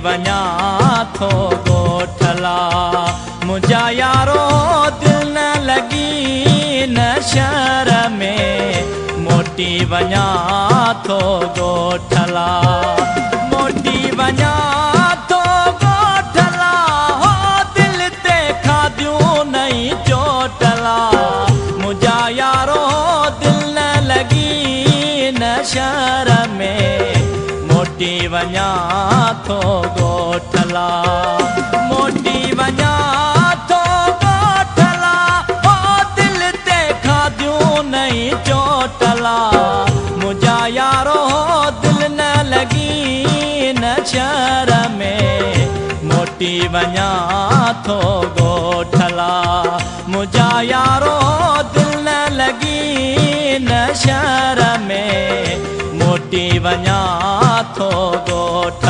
वञा थो ॻोठला मुंहिंजा यारो दिल न लॻी न शहर में मोटी वञा थो ॻोठला मोटी वञा थो ॻोठला हो दिल ते खाधियूं नई चोटला मुंहिंजा यारो दिल न लॻी न शहर में मोटी वञा थो ॻोठला मोटी वञा थो ॻोठला हो दिल ते खाधियूं नई चोटला मुंहिंजा यारो दिल न लॻी न शहर में मोटी वञा थो ॻोठला मुंहिंजा यारो दिल न लॻी न शहर में मोटी वञा थो ॻोठला।